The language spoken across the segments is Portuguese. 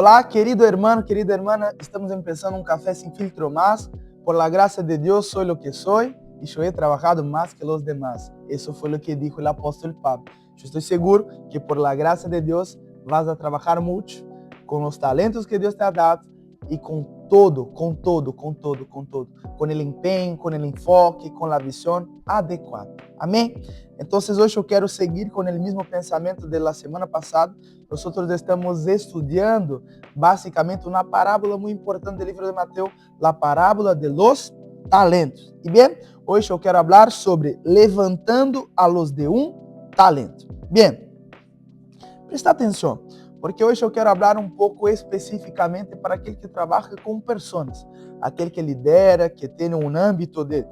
Hola, querido hermano, querida hermana, estamos empezando un café sin filtro más. Por la gracia de Dios soy lo que soy y yo he trabajado más que los demás. Eso fue lo que dijo el apóstol Pablo. Yo estoy seguro que por la gracia de Dios vas a trabajar mucho con los talentos que Dios te ha dado y con todo, con el empeño, con el enfoque, con la visión adecuada. Amén. Entonces hoy yo quiero seguir con el mismo pensamiento de la semana pasada. Nosotros estamos estudiando básicamente una parábola muy importante del libro de Mateo, la parábola de los talentos. Y bien, hoy yo quiero hablar sobre levantando a los de un talento. Bien, presta atención, porque hoje eu quero falar um pouco especificamente para aquele que trabalha com pessoas, aquele que lidera, que tem um âmbito de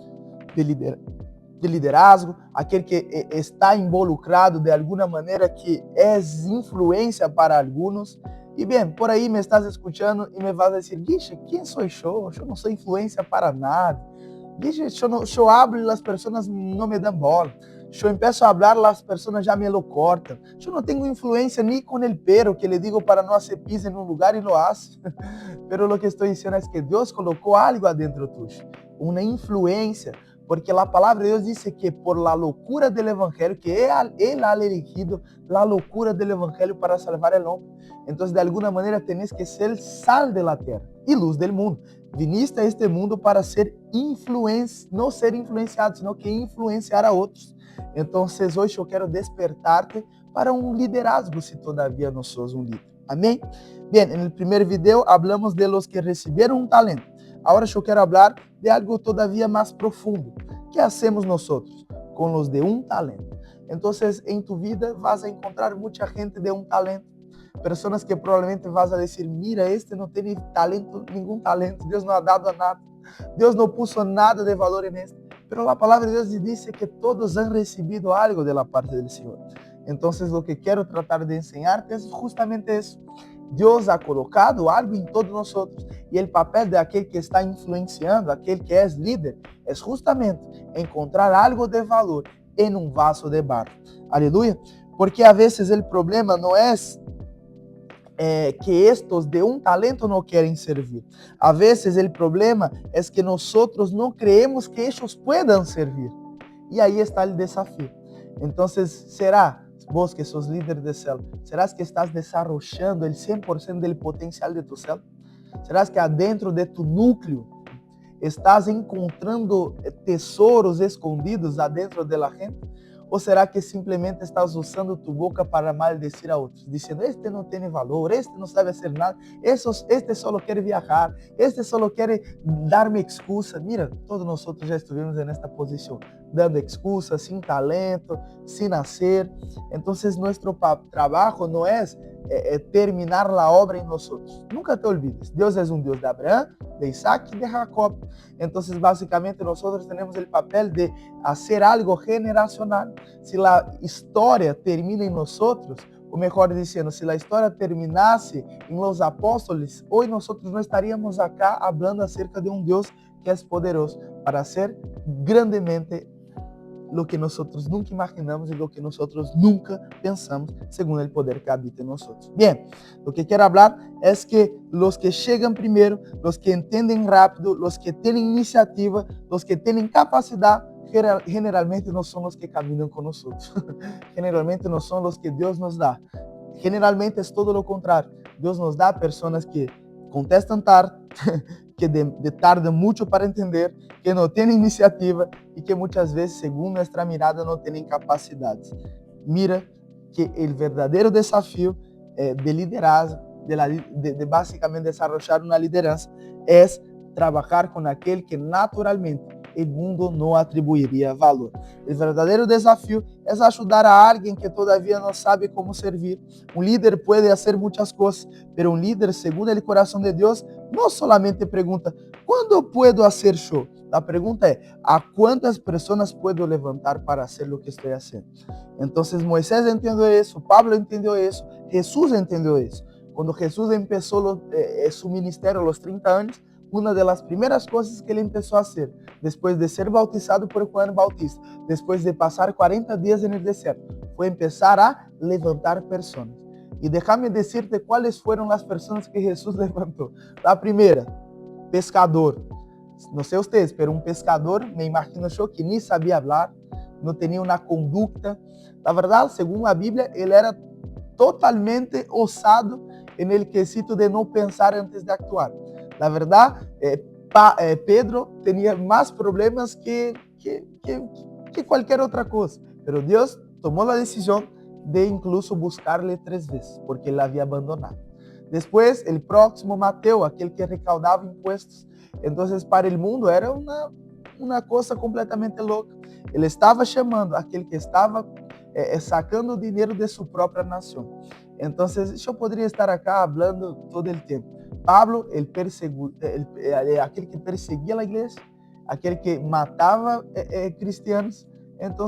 liderazgo, aquele que está involucrado de alguma maneira, que é influência para alguns. E bem, por aí me estás escutando e me vas a dizer, Guiche, quem sou eu? Eu não sou influência para nada. Guiche, eu hablo e as pessoas não me dão bola. Eu empiezo a hablar, as pessoas já me lo cortam. Eu não tenho influência nem com o pero, que le digo para não hacer pis em um lugar e lo hace. Pero lo que estou dizendo é que Deus colocou algo adentro tuyo, uma influência, porque a palavra de Deus diz que por la loucura del evangelho, que Ele ha elegido la loucura del evangelho para salvar el hombre. Então, de alguma maneira, tenés que ser sal de la terra e luz del mundo. Viniste a este mundo para ser não ser influenciado, sino que influenciar a outros. Então, hoje eu quero despertar-te para um liderazgo, se todavia não sos um líder. Amém? Bem, no primeiro vídeo, hablamos de los que receberam um talento. Agora eu quero falar de algo todavia mais profundo. Que hacemos nós com os de um talento? Então, em tu vida, vas a encontrar muita gente de um talento. Pessoas que provavelmente vas a dizer, mira, este não tem talento, nenhum talento. Deus não ha dado a nada. Deus não puso nada de valor en este. Pero a palavra de Deus diz que todos han recebido algo de la parte del Senhor. Então, o que quero tratar de enseñarte é justamente isso. Deus ha colocado algo em todos nós e o papel de aquele que está influenciando, aquele que é líder, é justamente encontrar algo de valor em um vaso de barro. Aleluia. Porque a vezes o problema não é que estes de um talento não querem servir. A vezes o problema é que nós não creemos que eles puedan servir. E aí está o desafio. Então, será vos que sos líder de célula, serás que estás desarrollando el 100% del potencial de tu célula? Serás que adentro de tu núcleo estás encontrando tesouros escondidos adentro de la gente? Ou será que simplesmente estás usando tu boca para maldecir a outros, dizendo, este não tem valor, este não sabe fazer nada, este só quer viajar, este só quer dar-me excusa? Mira, todos nós já estivemos nesta posição, dando excusa, sem talento, sem nascer. Então, nosso trabalho não é terminar a obra em nós. Nunca te olvides, Deus é um Deus de Abraão, de Isaac e de Jacob. Então, basicamente, nós temos o papel de fazer algo generacional. Se a história termina em nós, ou melhor dizendo, se a história terminasse em los apóstolos, hoje nós não estaríamos acá falando acerca de um Deus que é poderoso para ser grandemente lo que nós nunca imaginamos e lo que nós nunca pensamos, segundo o poder que habita em nós. Bem, o que quero falar é que os que chegam primeiro, os que entendem rápido, os que têm iniciativa, os que têm capacidade, generalmente não são os que caminham com nós. Generalmente não são os que Deus nos dá. Generalmente é todo o contrário. Deus nos dá pessoas que contestam tarde, que tardam muito para entender, que não têm iniciativa e que muitas vezes, segundo nossa mirada, não têm capacidades. Mira que o verdadeiro desafio de liderazgo, de basicamente desarrollar uma liderança, é trabalhar com aquele que naturalmente o mundo não atribuiria valor. O verdadeiro desafio é ajudar a alguém que todavia não sabe como servir. Um líder pode fazer muitas coisas, mas um líder, segundo o coração de Deus, não solamente pergunta, ¿quando puedo hacer show? A pergunta é, ¿a quantas pessoas puedo levantar para fazer o que estou fazendo? Então, Moisés entendeu isso, Pablo entendeu isso, Jesus entendeu isso. Quando Jesus começou seu ministério aos 30 anos, uma das primeiras coisas que ele começou a fazer, depois de ser bautizado por Juan Bautista, depois de passar 40 dias no deserto, foi começar a levantar pessoas. Y déjame decirte cuáles fueron las personas que Jesús levantó. La primera, pescador. No sé ustedes, pero un pescador, me imagino yo, que ni sabía hablar, no tenía una conducta. La verdad, según la Biblia, él era totalmente osado en el quesito de no pensar antes de actuar. La verdad, Pedro tenía más problemas que cualquier otra cosa, pero Dios tomó la decisión de incluso buscarle 3 veces, porque él la había abandonado. Después, el próximo, Mateo, aquel que recaudaba impuestos. Entonces, para el mundo era una cosa completamente loca. Ele estava chamando aquele que estava sacando dinheiro de sua própria nação. Então, eu poderia estar acá falando todo o tempo. Pablo, aquele que perseguia a igreja, aquele que matava cristianos. Então,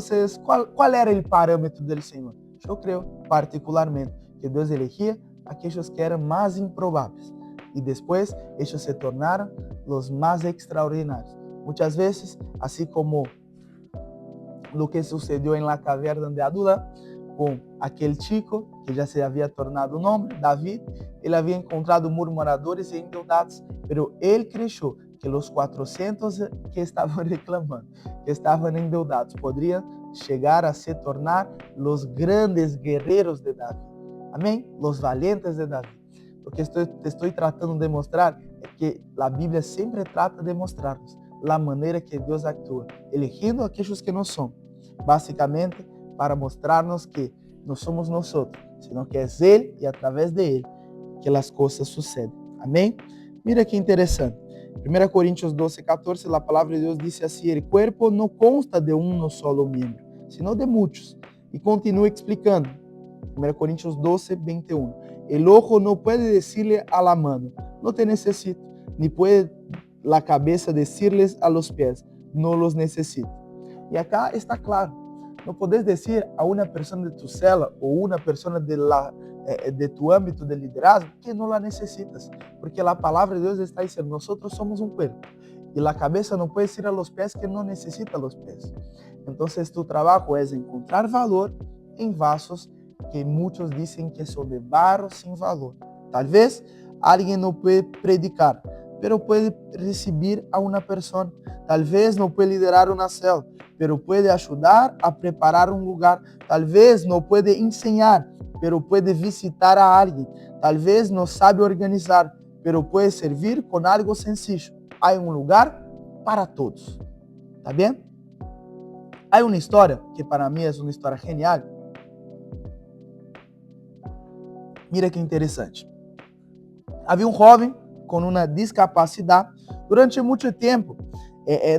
qual era o parâmetro do Senhor? Eu creio, particularmente, que Deus elegia aqueles que eram mais improváveis. E depois, eles se tornaram os mais extraordinários. Muitas vezes, assim como lo que sucedió en la caverna de Adullam con aquel chico que ya se había tornado un hombre, David. Él había encontrado murmuradores e endeudados, pero él creyó que los 400 que estaban reclamando, que estaban endeudados, podrían llegar a se tornar los grandes guerreros de David. Amén, los valientes de David. Lo que te estoy tratando de mostrar es que la Biblia siempre trata de mostrarnos la manera que Dios actúa, eligiendo a aquellos que no son, básicamente para mostrarnos que no somos nosotros, sino que es Él y a través de Él que las cosas suceden. Amén. Mira qué interesante. 1 Corintios 12, 14, la palabra de Dios dice así: el cuerpo no consta de uno solo miembro, sino de muchos. Y continúa explicando. 1 Corintios 12, 21. El ojo no puede decirle a la mano, no te necesito, ni puede la cabeza decirles a los pies, no los necesito. Y acá está claro, no puedes decir a una persona de tu célula o una persona de tu ámbito de liderazgo que no la necesitas, porque la palabra de Dios está diciendo, nosotros somos un cuerpo, y la cabeza no puede decir a los pies que no necesita los pies. Entonces tu trabajo es encontrar valor en vasos que muchos dicen que son de barro sin valor. Tal vez alguien no puede predicar, pero puede recibir a una persona. Tal vez no puede liderar una célula, pero puede ayudar a preparar un lugar. Tal vez no puede enseñar, pero puede visitar a alguien. Tal vez no sabe organizar, pero puede servir con algo sencillo. Hay un lugar para todos. ¿Está bien? Hay una historia que para mí es una historia genial. Mira que interessante. Havia um jovem com uma discapacidade. Durante muito tempo,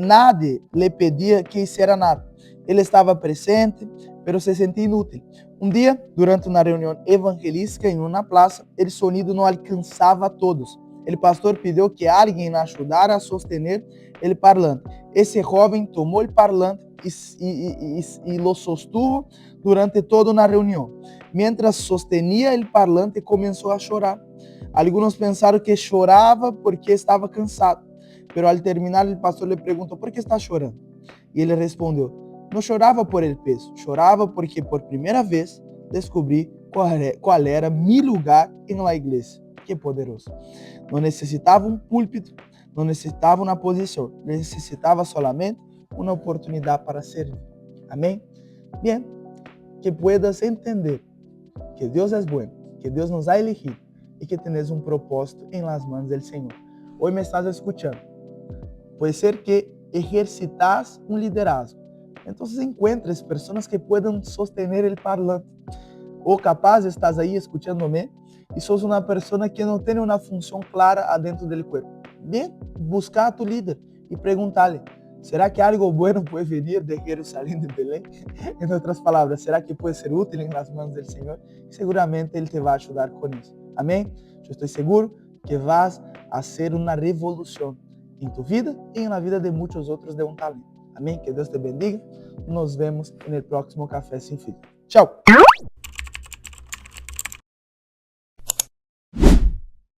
nadie lhe pedia que hiciera nada. Ele estava presente, pero se sentia inútil. Um dia, durante uma reunião evangelística em uma praça, o sonido não alcançava a todos. O pastor pediu que alguém ajudara a sostener o parlante. Esse jovem tomou o parlante e lo sostuvo durante toda uma reunião. Mientras sostenía el parlante, comenzó a chorar. Algunos pensaron que choraba porque estaba cansado, pero al terminar el pastor le preguntó, ¿por qué está llorando? Y él respondió, no lloraba por el peso, lloraba porque por primera vez descubrí cuál era mi lugar en la iglesia. Qué poderoso. No necesitaba un púlpito, no necesitaba una posición, necesitaba solamente una oportunidad para servir. Amén. Bien, que puedas entender que Dios es bueno, que Dios nos ha elegido y que tenés un propósito en las manos del Señor. Hoy me estás escuchando. Puede ser que ejercitas un liderazgo. Entonces encuentres personas que puedan sostener el parlante. O capaz estás ahí escuchándome y sos una persona que no tiene una función clara adentro del cuerpo. Bien, busca a tu líder y pregúntale, ¿será que algo bueno puede venir de Jerusalén de Belén? En otras palabras, ¿será que puede ser útil en las manos del Señor? Seguramente Él te va a ayudar con eso. Amén. Yo estoy seguro que vas a hacer una revolución en tu vida y en la vida de muchos otros de un talento. Amén. Que Dios te bendiga. Nos vemos en el próximo Café Sin Filtro. Chao.